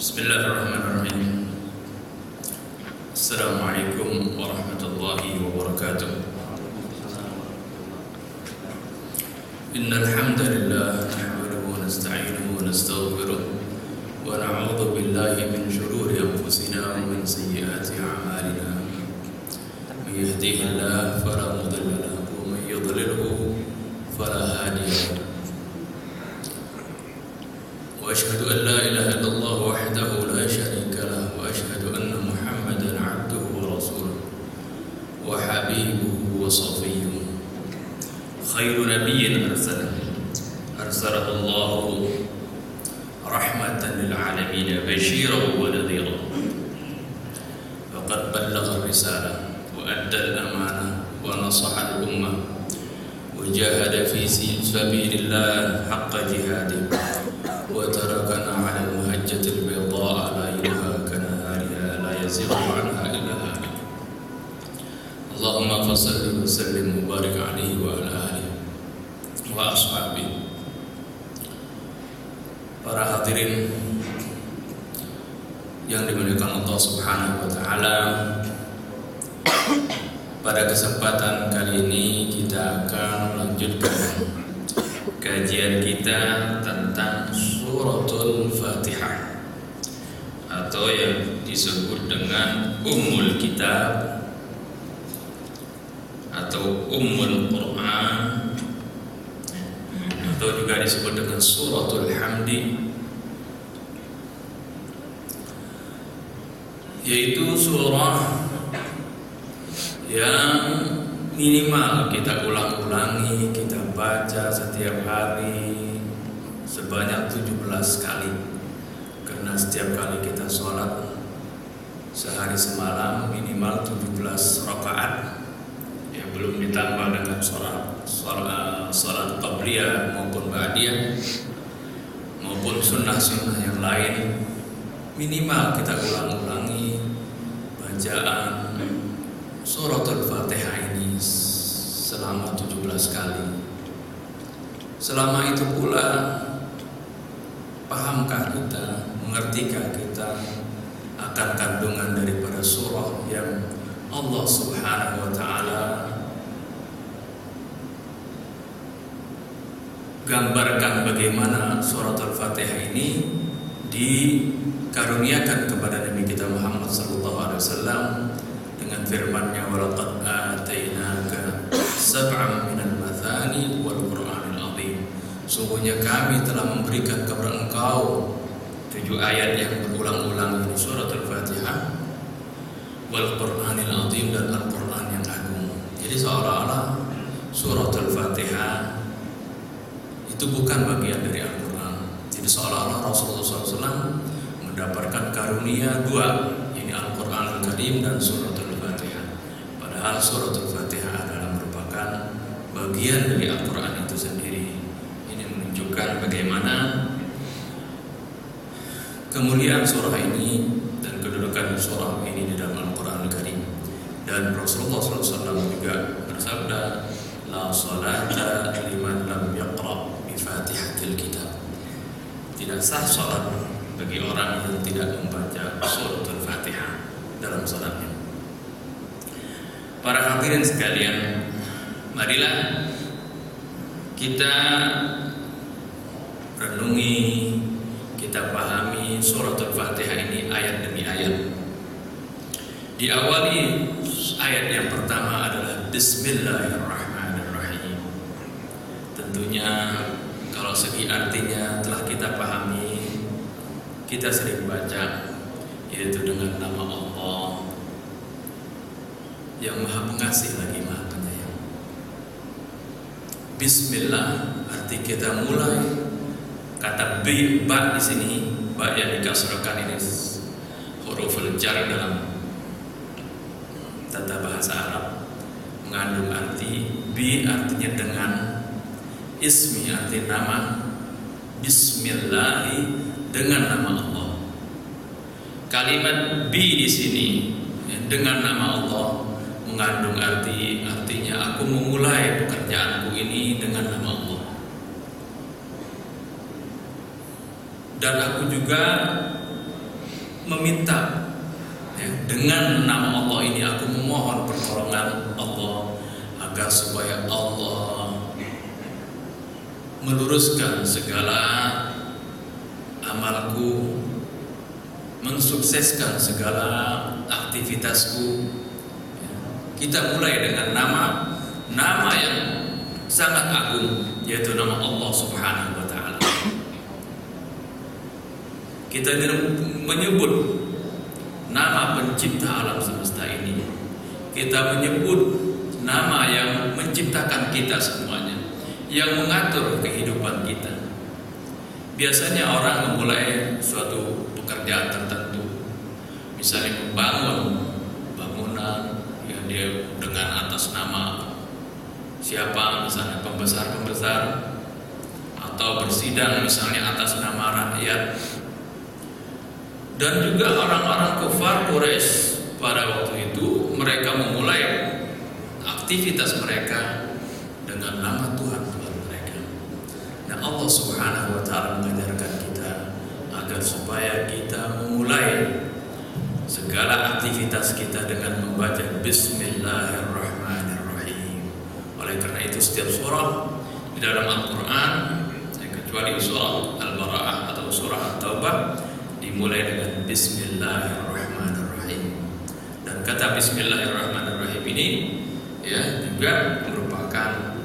Bismillahirrahmanirrahim. Assalamualaikum warahmatullahi wabarakatuh. Innal hamdalillah nahmaduhu wa nasta'inuhu wa nastaghfiruh wa na'udzu billahi min shururi anfusina wa min sayyiati a'malina. May yahdihillahu fala mudilla lahu wa may yudlilhu fala hadiya lahu. وأشهد أن لا إله إلا الله وحده لا شريك له وأشهد أن محمدا عبده ورسوله وحبيبه وصفيه خير نبي أرسله الله رحمة للعالمين بشيرا ونذيرا فقد بلغ الرسالة وأدى الأمانة ونصح الأمة وجاهد في سبيل الله حق جهاده وتركنا على المهجة البيضاء ليلها كنهارها لا يزيغ عنها إلا هالك. اللهم صل وسلم وبارك عليه وعلى آله وأصحابه. Para hadirin yang dimuliakan Allah Subhanahu wa taala, pada kesempatan kali ini kita akan melanjutkan kajian kita tentang Suratul Fatihah atau yang disebut dengan Ummul Kitab atau Ummul Quran atau juga disebut dengan Suratul Hamdi, yaitu surah yang minimal kita ulang-ulangi, kita baca setiap hari sebanyak 17 kali. Karena setiap kali kita sholat sehari semalam minimal 17 rakaat, yang belum ditambah dengan sholat qabliyah maupun ba'diyah maupun sunnah-sunnah yang lain. Minimal kita ulang-ulangi bacaan Suratul Fatihah ini selama 17 kali. Selama itu pula, pahamkah kita, mengertikah kita akan kandungan daripada surah yang Allah Subhanahu wa taala gambarkan bagaimana Suratul Fatihah ini dikaruniakan kepada Nabi kita Muhammad sallallahu alaihi wasallam dengan firman-Nya, walaqad atainaka sab'an minal mathani wal qur'anil azim. Sungguhnya kami telah memberikan kepada engkau 7 ayat yang berulang-ulang di Suratul Fatihah, wal qur'anil azim, dan Al-Qur'an yang agung. Jadi seolah-olah Suratul Fatihah itu bukan bagian dari Al-Qur'an. Jadi seolah-olah Rasulullah SAW mendapatkan karunia 2, ini Al-Qur'an Al-Karim dan Suratul Fatihah. Padahal Suratul Fatihah adalah merupakan bagian dari Al-Quran itu sendiri. Ini menunjukkan bagaimana kemuliaan surah ini dan kedudukan surah ini di dalam Al-Quran Al-Karim. Dan Rasulullah SAW juga bersabda, la salata liman lam yaqra bi fatihatil kitab. Tidak sah salat bagi orang yang tidak membaca Suratul Fatihah dalam salatnya. Para hadirin sekalian, marilah kita renungi, kita pahami Suratul Fatihah ini ayat demi ayat. Diawali ayat yang pertama adalah Bismillahirrahmanirrahim. Tentunya kalau segi artinya telah kita pahami, kita sering baca, yaitu dengan nama Allah yang Maha Pengasih lagi Maha Penyayang. Bismillah arti kita mulai. Kata ba di sini, ba yang dikasrahkan ini huruful jar dalam tata bahasa Arab, mengandung arti bi artinya dengan, ismi arti nama, bismillahi dengan nama Allah. Kalimat bi di sini dengan nama Allah mengandung artinya aku memulai pekerjaanku ini dengan nama Allah. Dan aku juga meminta, ya, dengan nama Allah ini aku memohon pertolongan Allah agar supaya Allah meluruskan segala amalku, mensukseskan segala aktivitasku. Kita mulai dengan nama yang sangat agung, yaitu nama Allah Subhanahu wa Ta'ala. Kita menyebut nama pencipta alam semesta ini. Kita menyebut nama yang menciptakan kita semuanya, yang mengatur kehidupan kita. Biasanya orang memulai suatu pekerjaan tertentu, misalnya membangun bangunan, ya dia dengan atas nama siapa, misalnya pembesar-pembesar, atau bersidang misalnya atas nama rakyat. Dan juga orang-orang kafir Quraisy pada waktu itu, mereka memulai aktivitas mereka dengan nama Tuhan-Tuhan mereka. Nah, Allah Subhanahu wa Ta'ala mengajarkan kita agar supaya kita memulai segala aktivitas kita dengan membaca Bismillahirrahmanirrahim. Oleh karena itu setiap surah di dalam Al-Quran, kecuali surah Al-Bara'ah atau surah At-Taubah, dimulai dengan Bismillahirrahmanirrahim. Dan kata Bismillahirrahmanirrahim ini ya juga merupakan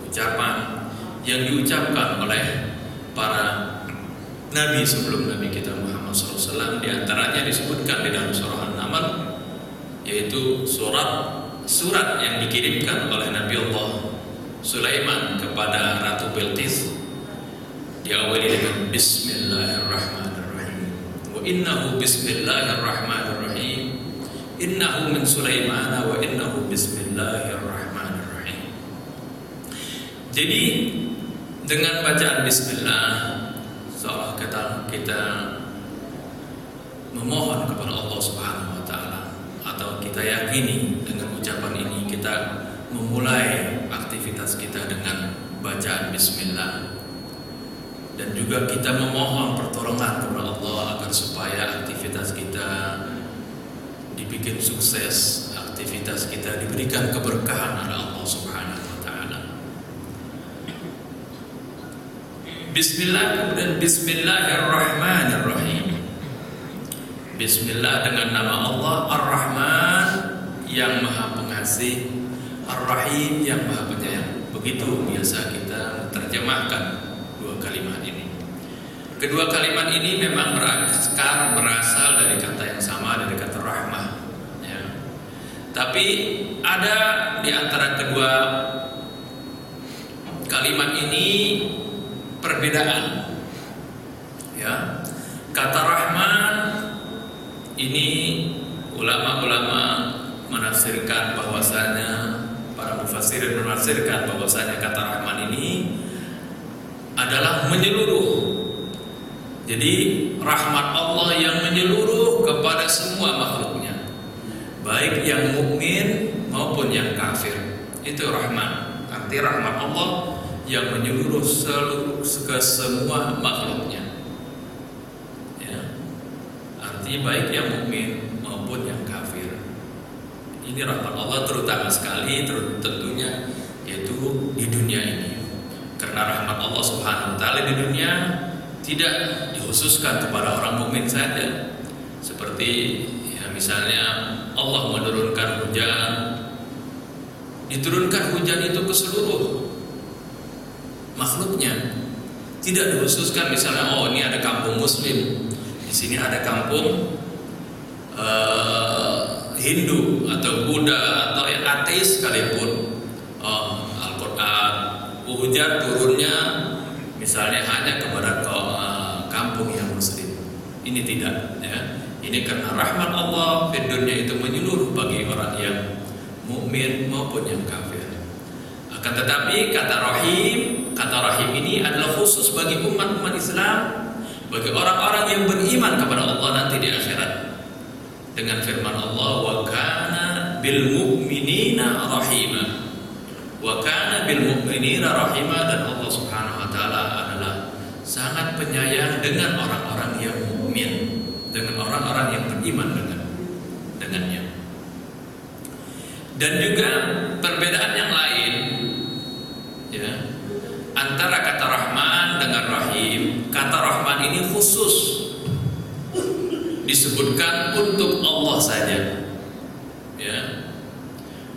ucapan yang diucapkan oleh para nabi sebelum Nabi kita Muhammad SAW. Di antaranya disebutkan di dalam surah An-Naml, yaitu surat yang dikirimkan oleh Nabi Allah Sulaiman kepada Ratu Bilqis, diawali dengan Bismillahirrahmanirrahim. Wa innahu Bismillahirrahmanirrahim. Innahu min Sulaiman wa innahu Bismillahirrahmanirrahim. Jadi dengan bacaan Bismillah, seolah kita memohon kepada Allah Subhanahu wa Ta'ala, atau kita yakini dengan ucapan ini kita memulai aktivitas kita dengan bacaan Bismillah. Dan juga kita memohon pertolongan kepada Allah agar supaya aktivitas kita dibikin sukses, aktivitas kita diberikan keberkahan oleh Allah Subhanahu wa Ta'ala. Bismillah, kemudian Bismillahirrahmanirrahim. Bismillah dengan nama Allah Ar-Rahman yang Maha Pengasih, Ar-Rahim yang Maha Penyayang. Begitu biasa kita terjemahkan dua kalimat ini. Kedua kalimat ini memang berasal dari kata yang sama, dari kata rahmah, ya. Tapi ada di antara kedua kalimat ini perbedaan, ya. Kata Rahman ini ulama-ulama menafsirkan bahwasanya, para mufassirin menafsirkan bahwasanya kata Rahman ini adalah menyeluruh. Jadi rahmat Allah yang menyeluruh kepada semua makhluknya, baik yang mukmin maupun yang kafir. Itu Rahman. Arti rahmat Allah yang menyeluruh ke semua makhluknya, ya. Artinya baik yang mukmin maupun yang kafir. Ini rahmat Allah terutama sekali tentunya yaitu di dunia ini. Karena rahmat Allah Subhanahu wa Ta'ala di dunia tidak dikhususkan kepada orang mukmin saja. Seperti ya misalnya Allah menurunkan hujan, diturunkan hujan itu ke seluruh makhluknya. Tidak dikhususkan misalnya ini ada kampung muslim, di sini ada kampung Hindu atau Buddha atau yang ateis sekalipun. Al-Quran hujan turunnya misalnya hanya kepada kampung yang muslim. Ini tidak, ya. Ini karena rahmat Allah di dunia itu menyeluruh bagi orang yang mukmin maupun yang kafir. Akan tetapi kata rahim ini adalah khusus bagi umat Islam, bagi orang-orang yang beriman kepada Allah nanti di akhirat. Dengan firman Allah, wa kana bil mu'minina rahima. Wa kana bil mu'minina rahima, dan Allah Subhanahu wa Ta'ala adalah sangat penyayang dengan orang-orang yang mukmin, dengan orang-orang beriman dengannya. Dan juga perbedaan yang lain, ya, antara kata Rahman dengan Rahim. Kata Rahman ini khusus disebutkan untuk Allah saja, ya.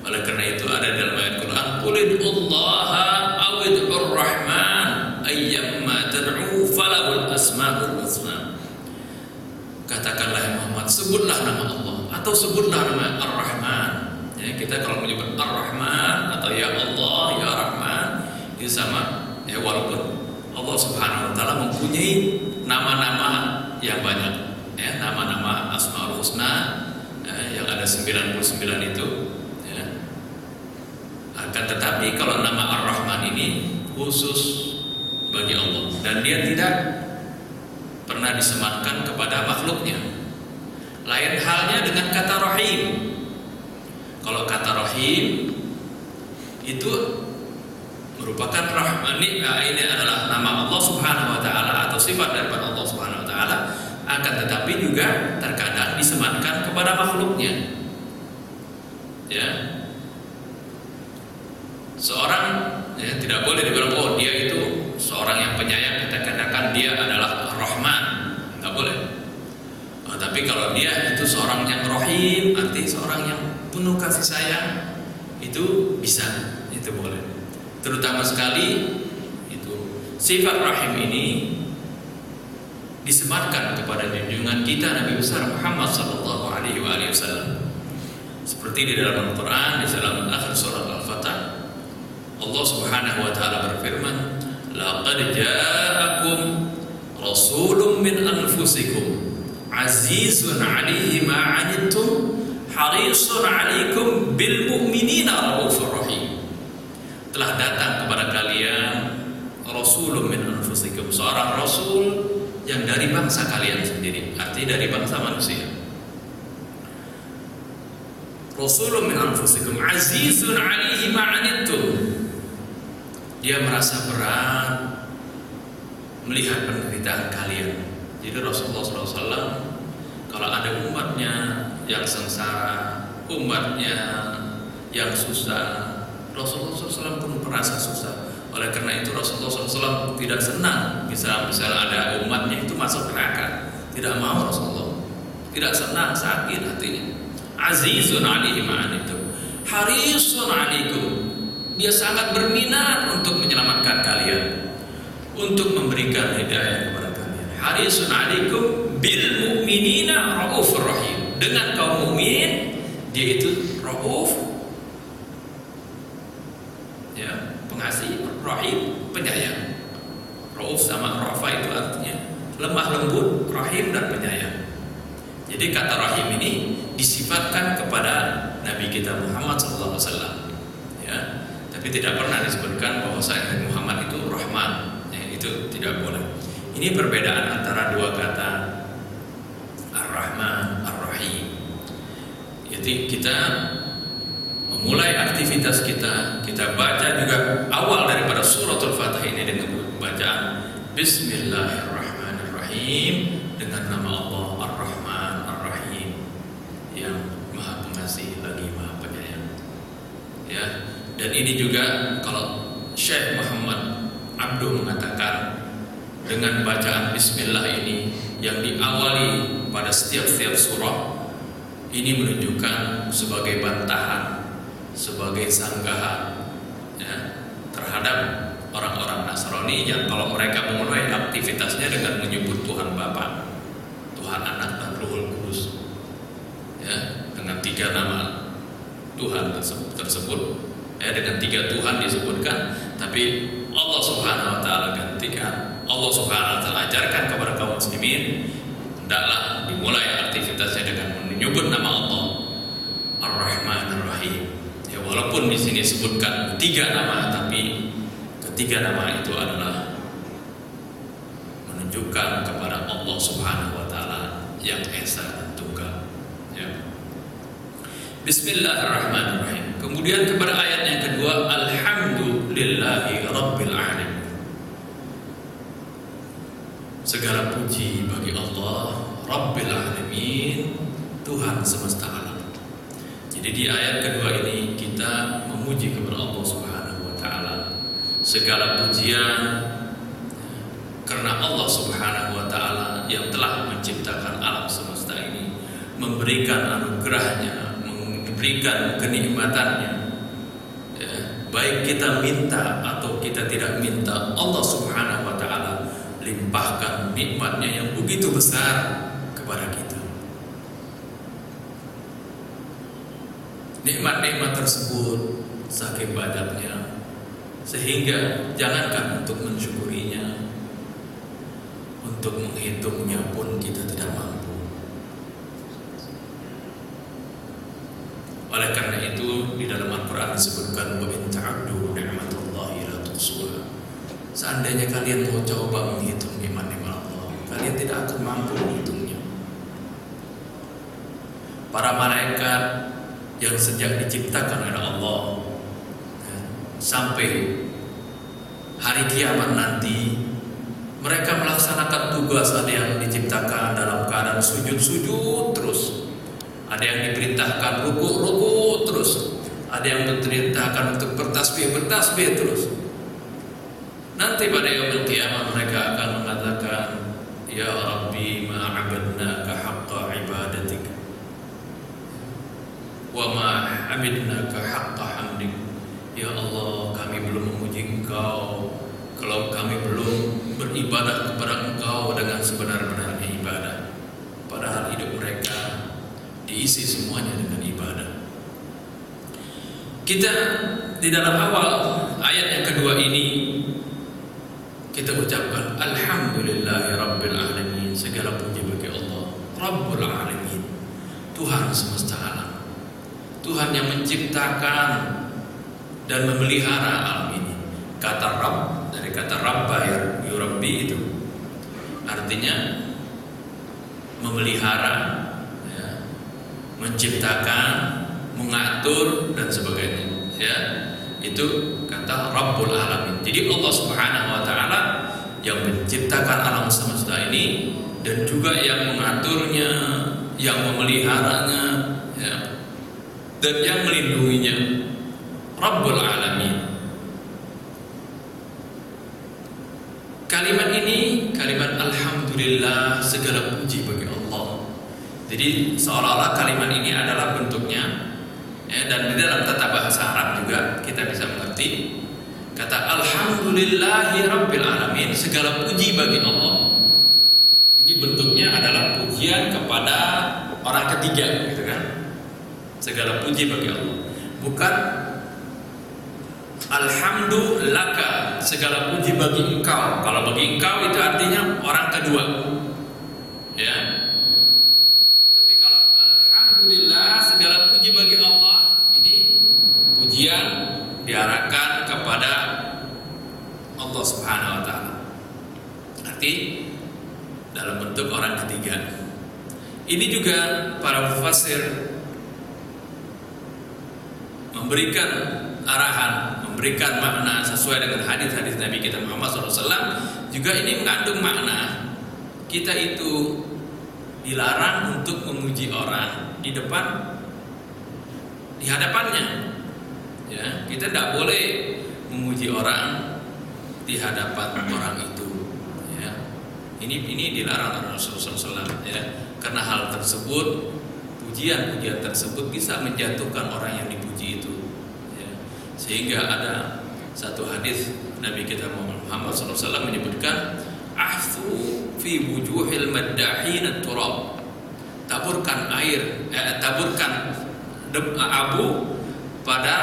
Oleh karena itu ada dalam ayat Quran, "Qulid'ullaha awid'ur Rahman ayyamma tad'u falahul asmaul husna." Katakanlah ya Muhammad, sebutlah nama Allah atau sebutlah nama Ar-Rahman. Ya, kita kalau menyebut Ar-Rahman atau ya Allah, ya Rahman, itu sama. Ya, walaupun Allah Subhanahu wa taala mempunyai nama-nama yang banyak, ya, nama-nama Asmaul Husna, yang ada 99 itu, ya. Akan tetapi kalau nama Ar-Rahman ini khusus bagi Allah dan dia tidak pernah disematkan kepada makhluknya. Lain halnya dengan kata Rahim. Kalau kata Rahim itu merupakan Rahman, ini adalah nama Allah Subhanahu wa taala atau sifat daripada Allah Subhanahu wa taala, akan tetapi juga terkadang disematkan kepada makhluknya. Ya. Seorang, ya, tidak boleh dibilang oh dia itu seorang yang penyayang, kita katakan dia adalah Rahman, nggak boleh. Tapi kalau dia itu seorang yang Rahim, arti seorang yang penuh kasih sayang, itu bisa, itu boleh. Terutama sekali itu sifat Rahim ini disematkan kepada junjungan kita Nabi besar Muhammad sallallahu alaihi wasallam. Seperti di dalam Al-Qur'an, di dalam akhir surah Al-Fatah, Allah Subhanahu wa taala berfirman, "Laqad ja'akum rasulun min anfusikum azizun 'alaihi ma 'anittum harisun 'alaikum bil mu'minina raufur rahim." Telah datang kepada kalian rasulun min anfusikum, seorang rasul yang dari bangsa kalian sendiri, artinya dari bangsa manusia. Rasulun min anfusikum azizun 'alaihi ma 'anittum. Dia merasa berat melihat penderitaan kalian. Jadi Rasulullah SAW kalau ada umatnya yang sengsara, umatnya yang susah, Rasulullah SAW pun merasa susah. Oleh karena itu Rasulullah SAW tidak senang misalnya ada umatnya itu masuk neraka. Tidak mau Rasulullah, tidak senang, sakit hatinya. Azizun 'alaihi ma 'anittum harisun 'alaikum. Dia sangat berminat untuk menyelamatkan kalian, untuk memberikan hidayah kepada kalian. Harisun 'alaikum bil mu'minina raufur rahim. Dengan kaum mukmin dia itu rauf, ya, pengasih, rahim, penyayang. Rauf sama rafa itu artinya lemah lembut, rahim dan penyayang. Jadi kata rahim ini disifatkan kepada Nabi kita Muhammad SAW, ya. Tapi tidak pernah disebutkan bahwa Nabi Muhammad itu Rahman, ya, itu tidak boleh. Ini perbedaan antara dua kata Ar-Rahman, Ar-Rahim. Jadi kita memulai aktivitas kita baca juga awal daripada suratul Fatah ini dengan bacaan Bismillahirrahmanirrahim, dengan nama Allah Ar-Rahman, Ar-Rahim, yang Maha Pengasih lagi Maha Penyayang. Ya. Dan ini juga kalau Syekh Muhammad Abduh mengatakan dengan bacaan Bismillah ini yang diawali pada setiap surah ini menunjukkan sebagai bantahan, sebagai sanggahan, ya, terhadap orang-orang Nasrani yang kalau mereka memulai aktivitasnya dengan menyebut Tuhan Bapa, Tuhan Anak dan Ruhul Kudus, ya, dengan 3 nama Tuhan tersebut. Ya, dengan 3 Tuhan disebutkan, tapi Allah Subhanahu wa taala gantikan. Allah Subhanahu wa taala ajarkan kepada kaum muslimin hendaklah dimulai aktivitasnya dengan menyebut nama Allah Ar-Rahman Ar-Rahim. Ya, walaupun di sini disebutkan 3 nama, tapi ketiga nama itu adalah menunjukkan kepada Allah Subhanahu wa taala yang esa dan tunggal. Ya. Bismillahirrahmanirrahim. Kemudian kepada ayat yang kedua, Alhamdulillahi Rabbil Alamin. Segala puji bagi Allah Rabbil Alamin, Tuhan semesta alam. Jadi di ayat kedua ini kita memuji kepada Allah Subhanahu wa taala. Segala pujian karena Allah Subhanahu wa taala yang telah menciptakan alam semesta ini, memberikan anugerahnya, memberikan kenikmatannya. Ya, baik kita minta atau kita tidak minta, Allah Subhanahu wa taala limpahkan nikmatnya yang begitu besar kepada kita. Nikmat-nikmat tersebut saking banyaknya, sehingga jangankan untuk mensyukurinya, untuk menghitungnya pun kita tidak mampu. Oleh karena itu di dalam Al-Quran disebutkan wa in ta'uddu ni'matallahi la tuhsuha. Seandainya kalian mau coba menghitung nikmat-nikmat Allah, kalian tidak akan mampu menghitungnya. Para malaikat yang sejak diciptakan oleh Allah sampai hari kiamat nanti, mereka melaksanakan tugas. Ada yang diciptakan dalam keadaan sujud-sujud terus, ada yang diperintahkan ruku-ruku terus, ada yang diperintahkan untuk bertasbih terus. Nanti pada yaumul qiyamah mereka akan mengatakan, ya Rabbi ma 'abadnaka haqqa ibadatik wa ma hamidnaka haqqa hamdik. Ya Allah, kami belum memuji Engkau kalau kami belum beribadah kepada Engkau dengan sebenar-benarnya ibadah. Padahal hidup mereka diisi semuanya dengan ibadah. Kita di dalam awal ayat yang kedua ini kita ucapkan alhamdulillahi rabbil alamin. Segala puji bagi Allah Rabbul alamin, Tuhan semesta alam, Tuhan yang menciptakan dan memelihara alam ini. Kata Rabb dari kata Rabba yurabbi itu artinya memelihara, ya, menciptakan, mengatur dan sebagainya. Ya, itu kata Rabbul alamin. Jadi Allah Subhanahu wa taala yang menciptakan alam semesta ini dan juga yang mengaturnya, yang memeliharanya, ya, dan yang melindunginya. Rabbul alamin. Kalimat ini, kalimat alhamdulillah, segala puji bagi Allah. Jadi seolah-olah kalimat ini adalah bentuknya, ya, dan di dalam tata bahasa Arab juga kita bisa mengerti kata alhamdulillahi rabbil alamin, segala puji bagi Allah. Ini bentuknya adalah pujian kepada orang ketiga, gitu kan? Segala puji bagi Allah. Bukan alhamdulillah, segala puji bagi engkau. Kalau bagi engkau itu artinya orang kedua, ya. Tapi kalau alhamdulillah, segala puji bagi Allah, ini pujian diarahkan kepada Allah Subhanahu wa taala. Arti dalam bentuk orang ketiga. Ini juga para mufassir memberikan arahan, memberikan makna sesuai dengan hadis-hadis Nabi kita Muhammad SAW. Juga ini mengandung makna kita itu dilarang untuk memuji orang di hadapannya. Ya, kita tidak boleh memuji orang di hadapan orang itu. Ya, ini dilarang oleh Rasulullah SAW. Ya, karena hal tersebut, pujian-pujian tersebut bisa menjatuhkan orang yang dipuji itu. Sehingga ada satu hadis Nabi kita Muhammad SAW menyebutkan ahfu fi wujuhil maddahin at-turab. Taburkan abu pada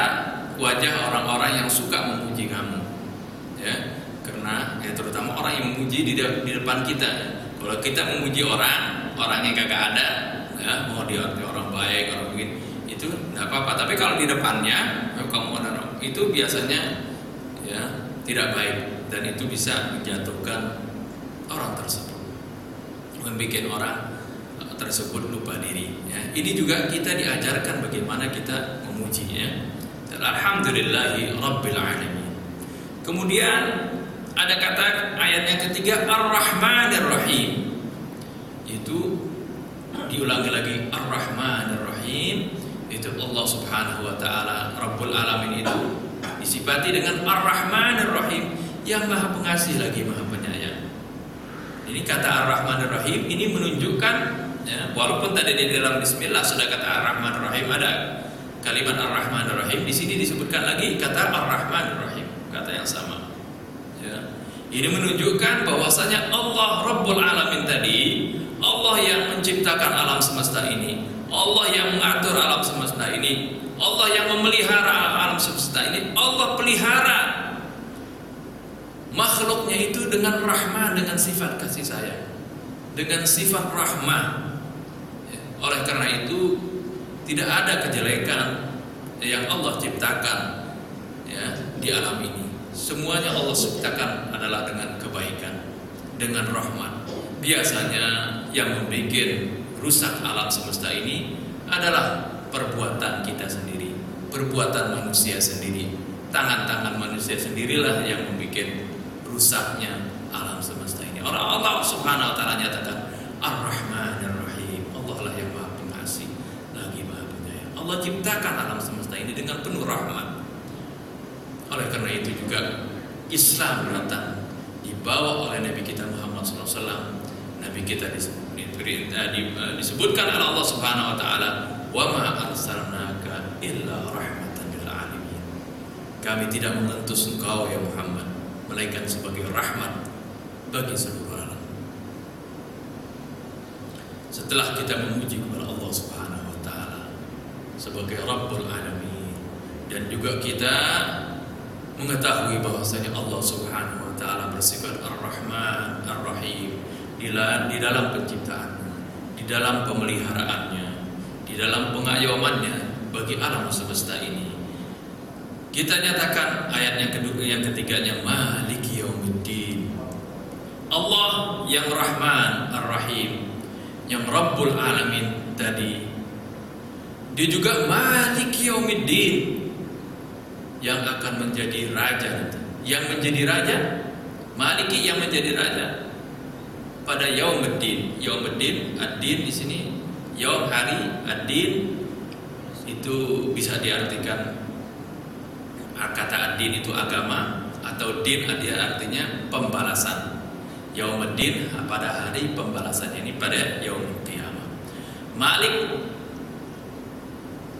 wajah orang-orang yang suka memuji kamu. Ya, karena ya, terutama orang yang memuji di depan kita. Kalau kita memuji orang yang kagak ada, ya, mau dia orang baik, orang begini, itu tidak apa-apa. Tapi kalau di depannya kamu ada, itu biasanya ya tidak baik dan itu bisa menjatuhkan orang tersebut, membuat orang tersebut lupa diri. Ya. Ini juga kita diajarkan bagaimana kita memujinya. Alhamdulillahi rabbil alamin. Kemudian ada kata ayat yang ketiga Ar-Rahmanir Rahim. Itu diulangi lagi Ar-Rahmanir Rahim. Itu Allah Subhanahu wa taala Rabbul Alamin itu disifati dengan Ar-Rahmanir Rahim, yang Maha Pengasih lagi Maha Penyayang. Ini kata Ar-Rahmanir Rahim ini menunjukkan, ya, walaupun tadi di dalam Bismillah sudah kata Ar-Rahmanir Rahim, ada kalimat Ar-Rahmanir Rahim, di sini disebutkan lagi kata Ar-Rahmanir Rahim, kata yang sama. Ya. Ini menunjukkan bahwasanya Allah Rabbul Alamin tadi, Allah yang menciptakan alam semesta ini, Allah yang mengatur alam semesta ini, Allah yang memelihara alam semesta ini, Allah pelihara makhluknya itu dengan rahmah, dengan sifat kasih sayang, dengan sifat rahmah. Oleh karena itu tidak ada kejelekan yang Allah ciptakan, ya, di alam ini. Semuanya Allah ciptakan adalah dengan kebaikan, dengan rahmat. Biasanya yang membuat rusak alam semesta ini adalah perbuatan kita sendiri, perbuatan manusia sendiri. Tangan-tangan manusia sendirilah yang membuat rusaknya alam semesta ini. Allah Subhanahu wa taala nyatakan Ar-Rahmanir Rahim. Allah lah yang Maha Pengasih lagi Maha Penyayang. Allah ciptakan alam semesta ini dengan penuh rahmat. Oleh karena itu juga Islam datang dibawa oleh Nabi kita Muhammad SAW. Nabi kita disebutkan oleh Allah Subhanahu wa taala, "Wa ma arsalnaka illa rahmatan lil alamin." Kami tidak mengutus engkau ya Muhammad melainkan sebagai rahmat bagi seluruh alam. Setelah kita memuji kepada Allah Subhanahu wa taala sebagai Rabbul Alamin, dan juga kita mengetahui bahwasanya Allah Subhanahu wa taala bersifat Ar-Rahman Ar-Rahim di dalam penciptaannya, di dalam pemeliharaannya, di dalam pengayomannya bagi alam semesta ini. Kita nyatakan ayat yang ketiganya, Maliki Yaumiddin. Allah yang Rahman Ar-Rahim, yang Rabbul Alamin tadi, dia juga Maliki Yaumiddin, yang akan menjadi raja nanti. Yang menjadi raja, Maliki yang menjadi raja pada Yaumuddin. Yaumuddin, ad-din di sini yaum hari, ad-din itu bisa diartikan, kata ad-din itu agama, atau din artinya pembalasan. Yaumuddin pada hari pembalasan, ini pada yaumul qiyamah. Malik,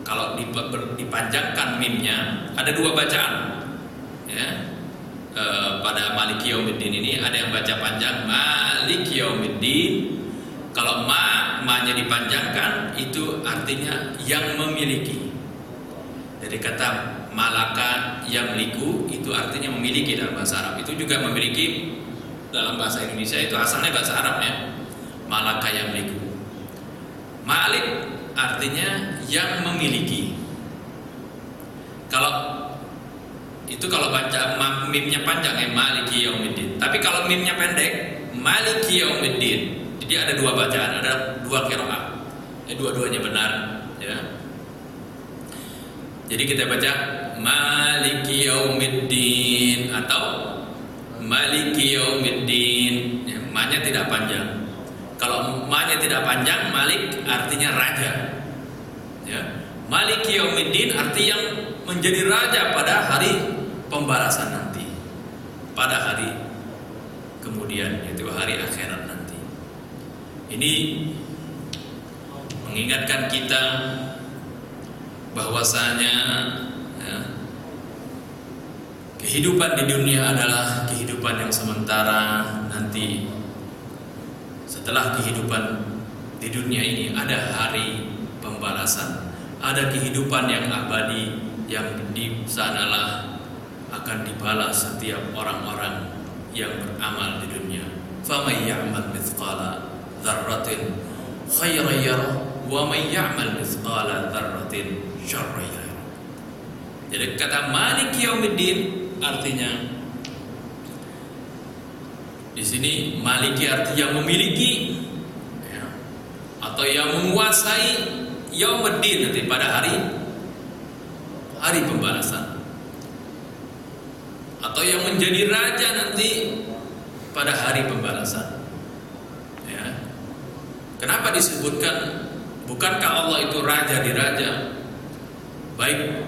kalau dipanjangkan mimnya, ada dua bacaan, ya. Pada Maliki Yaumiddin ini ada yang baca panjang Maliki Yaumiddin. Kalau ma-nya dipanjangkan, itu artinya yang memiliki. Dari kata malaka yamliku, itu artinya memiliki dalam bahasa Arab. Itu juga memiliki dalam bahasa Indonesia, itu asalnya bahasa Arab, ya. Malaka yamliku. Malik artinya yang memiliki. Kalau baca mimnya panjang, Maliki Yaumiddin. Tapi kalau mimnya pendek, Maliki Yaumiddin. Jadi ada dua bacaan, ada dua qiraah. Dua-duanya benar, ya. Jadi kita baca Maliki Yaumiddin atau Maliki Yaumiddin. Ya, ma-nya tidak panjang. Kalau ma-nya tidak panjang, Malik artinya raja, ya. Maliki Yaumiddin arti yang menjadi raja pada hari pembalasan nanti, pada hari kemudian, yaitu hari akhirat nanti. Ini mengingatkan kita bahwasanya, ya, kehidupan di dunia adalah kehidupan yang sementara. Nanti setelah kehidupan di dunia ini ada hari pembalasan, ada kehidupan yang abadi, yang di sanalah akan dibalas setiap orang-orang yang beramal di dunia. Faman ya'mal mithqala dzarratin khairan yarah wa man ya'mal mithqala dzarratin syarran yarah. Jadi kata Maliki Yaumiddin artinya di sini Maliki artinya memiliki, ya, atau yang menguasai Yaumuddin nanti pada hari pembalasan, atau yang menjadi raja nanti pada hari pembalasan, ya. Kenapa disebutkan? Bukankah Allah itu raja di raja, baik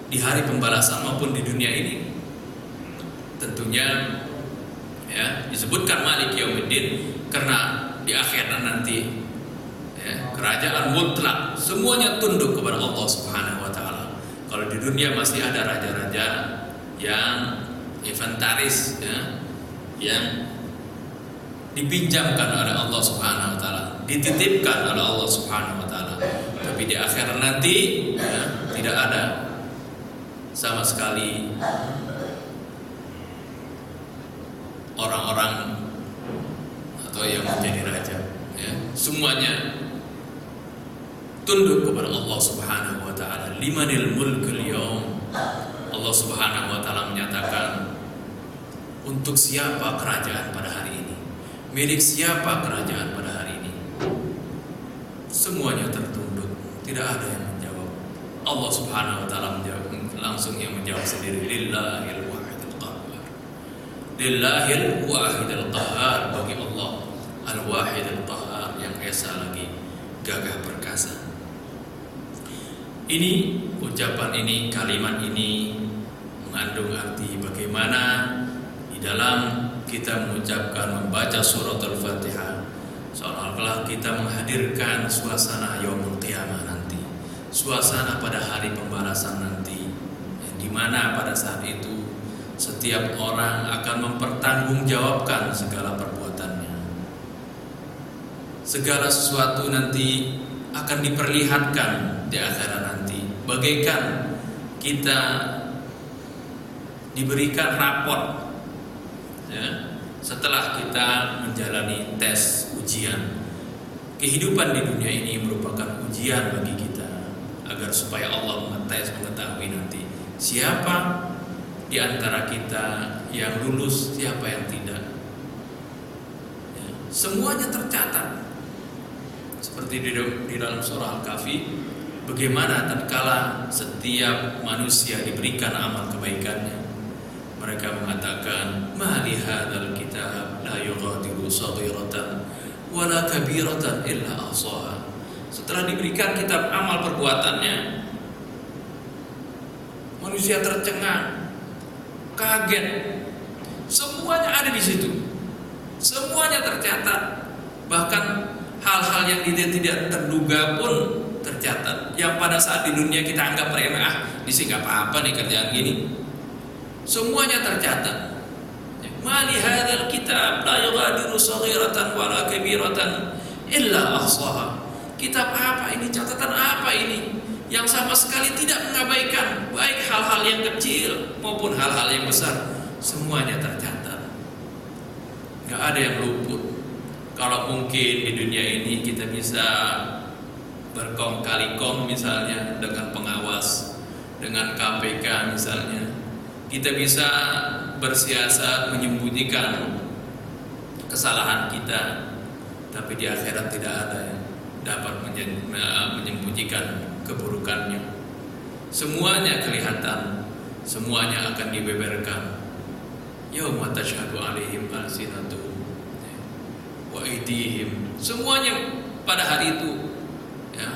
di hari pembalasan maupun di dunia ini? Tentunya ya, disebutkan Malik Yaumiddin karena di akhirat nanti ya, kerajaan mutlak semuanya tunduk kepada Allah Subhanahu wa taala. Kalau di dunia masih ada raja-raja yang inventaris ya, yang dipinjamkan oleh Allah Subhanahu wa taala, dititipkan oleh Allah Subhanahu wa taala. Tapi di akhirat nanti ya, tidak ada sama sekali orang-orang atau yang menjadi raja ya. Semuanya tunduk kepada Allah Subhanahu wa taala. Limanil mulkul yaum. Allah Subhanahu wa taala menyatakan, untuk siapa kerajaan pada hari ini? Milik siapa kerajaan pada hari ini? Semuanya tertunduk, tidak ada yang menjawab. Allah Subhanahu wa taala menjawab, langsung yang menjawab sendiri, lillahil wahidil qahhar. Lillahil wahidil qahhar, bagi Allah al-wahidil qahhar, yang esa lagi gagah perkasa. Ini ucapan ini, kalimat ini mengandung arti bagaimana di dalam kita mengucapkan, membaca surat Al-Fatihah, seolah-olah kita menghadirkan suasana yaumul qiyamah nanti, suasana pada hari pembalasan nanti, yang dimana pada saat itu setiap orang akan mempertanggungjawabkan segala perbuatannya. Segala sesuatu nanti akan diperlihatkan di akhirat nanti, bagaikan kita diberikan raport ya, setelah kita menjalani tes ujian. Kehidupan di dunia ini merupakan ujian bagi kita, agar supaya Allah mengetes, mengetahui nanti siapa di antara kita yang lulus, siapa yang tidak ya, semuanya tercatat. Seperti di dalam surah Al-Kahfi, bagaimana tatkala setiap manusia diberikan amal kebaikannya, mereka mengatakan, ma li hadzal kitab la yughadiru shaghiratan wala kabiratan illa ahsaha. Setelah diberikan kitab amal perbuatannya, manusia tercengang, kaget. Semuanya ada di situ. Semuanya tercatat. Bahkan hal-hal yang tidak terduga pun tercatat. Yang pada saat di dunia kita anggap remeh, di sini nggak apa-apa nih kerjaan gini. Semuanya tercatat. Ma li hadzal kitab la yughadiru shaghiratan wala kabiratan illa ahsaha. Kitab apa ini? Catatan apa ini? Yang sama sekali tidak mengabaikan baik hal-hal yang kecil maupun hal-hal yang besar. Semuanya tercatat. Gak ada yang luput. Kalau mungkin di dunia ini kita bisa berkong kali kong misalnya dengan pengawas, dengan KPK misalnya, kita bisa bersiasat menyembunyikan kesalahan kita, tapi di akhirat tidak ada yang dapat menyembunyikan keburukannya. Semuanya kelihatan, semuanya akan dibeberkan. Yauma tashhadu 'alaihim alsinatuhum wa aydihim. Semuanya pada hari itu ya,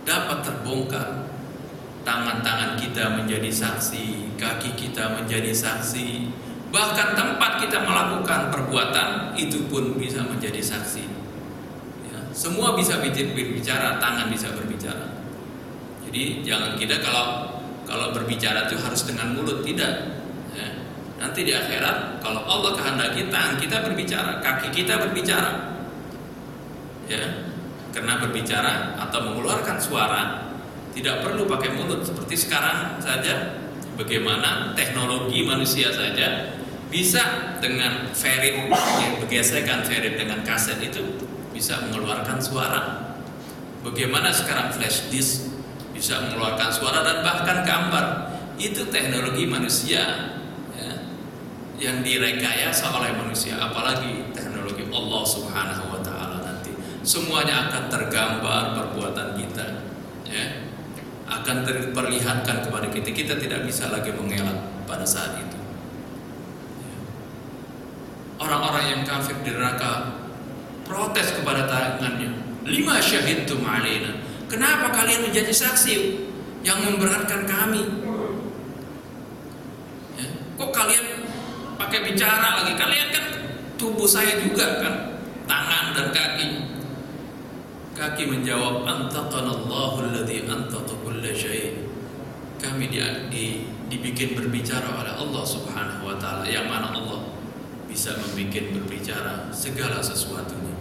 dapat terbongkar. Tangan-tangan kita menjadi saksi, kaki kita menjadi saksi, bahkan tempat kita melakukan perbuatan itu pun bisa menjadi saksi ya, semua bisa berbicara, tangan bisa berbicara. Jadi jangan kita kalau berbicara itu harus dengan mulut, tidak ya. Nanti di akhirat kalau Allah kehendaki, tangan kita berbicara, kaki kita berbicara ya, karena berbicara atau mengeluarkan suara tidak perlu pakai mulut. Seperti sekarang saja, bagaimana teknologi manusia saja bisa dengan ferit, yang bergesekan ferit dengan kaset itu bisa mengeluarkan suara. Bagaimana sekarang flash disk bisa mengeluarkan suara dan bahkan gambar. Itu teknologi manusia ya, yang direkayasa oleh manusia. Apalagi teknologi Allah Subhanahu wa ta'ala nanti semuanya akan tergambar perbuatan kita ya, akan terperlihatkan kepada kita. Kita tidak bisa lagi mengelak pada saat itu. Orang-orang yang kafir di neraka protes kepada tangannya. Lima syahidtum alaina. Kenapa kalian menjadi saksi yang memberatkan kami? Ya, kok kalian pakai bicara lagi? Kalian kan tubuh saya juga kan, tangan dan kaki. Kaki menjawab, antaqanallahu alladzi antaqa kulla syai'. Kami dibikin berbicara oleh Allah Subhanahu wa taala, yang mana Allah bisa membikin berbicara segala sesuatunya.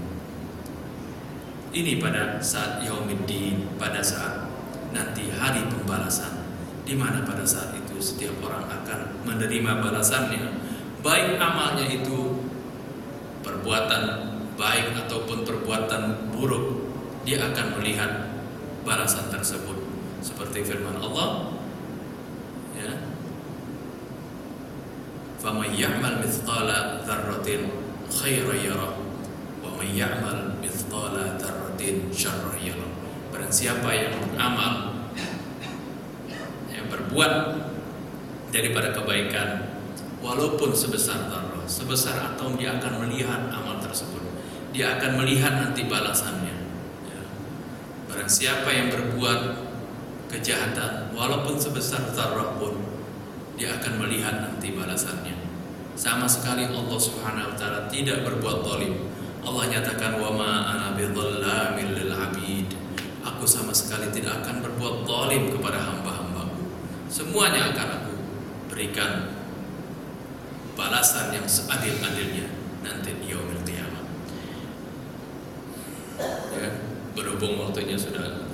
Ini pada saat Yaumiddin, pada saat nanti hari pembalasan, di mana pada saat itu setiap orang akan menerima balasannya, baik amalnya itu perbuatan baik ataupun perbuatan buruk, dia akan melihat balasan tersebut. Seperti firman Allah, ya, faman ya'mal mithqala dzarratin khairan yarah wa man ya'mal mithqala dzarratin syarran yarah. Barang siapa yang beramal, yang berbuat daripada kebaikan walaupun sebesar dzarrah, sebesar atom, dia akan melihat amal tersebut. Dia akan melihat nanti balasannya. Ya. Barang siapa yang berbuat kejahatan walaupun sebesar dzarrah pun, dia akan melihat nanti balasannya. Sama sekali Allah Subhanahu wa taala tidak berbuat zalim. Allah nyatakan, wa ma ana bidzallamin lil abid. Aku sama sekali tidak akan berbuat zalim kepada hamba-hambaku. Semuanya akan aku berikan balasan yang seadil-adilnya nanti di yaumil qiyamah. Ya, berhubung waktunya sudah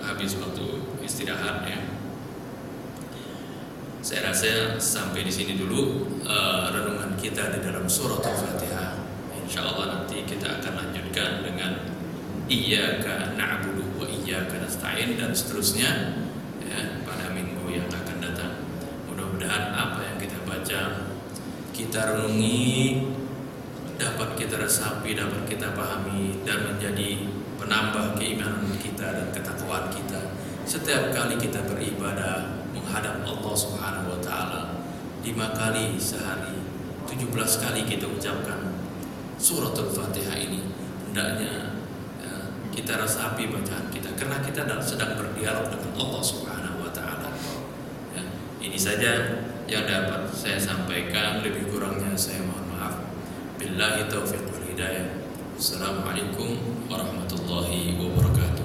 habis waktu istirahat, ya. Saya rasa sampai di sini dulu renungan kita di dalam surat Al-Fatihah. Insyaallah nanti kita akan lanjutkan dengan iyyaka na'budu wa iyyaka nasta'in dan seterusnya, ya, pada minggu yang akan datang. Mudah-mudahan apa yang kita baca, kita renungi, dapat kita resapi, dapat kita pahami, dan menjadi penambah keimanan kita dan ketakwaan kita setiap kali kita beribadah menghadap Allah Subhanahu wa taala. 5 kali sehari, 17 kali kita ucapkan suratul Fatihah ini. Hendaknya, ya, kita resapi bacaan kita, karena kita sedang berdialog dengan Allah Subhanahu wa taala. Ya, ini saja yang dapat saya sampaikan, lebih kurangnya saya mohon maaf. Billahi taufiq wal hidayah. Assalamualaikum warahmatullahi wabarakatuh.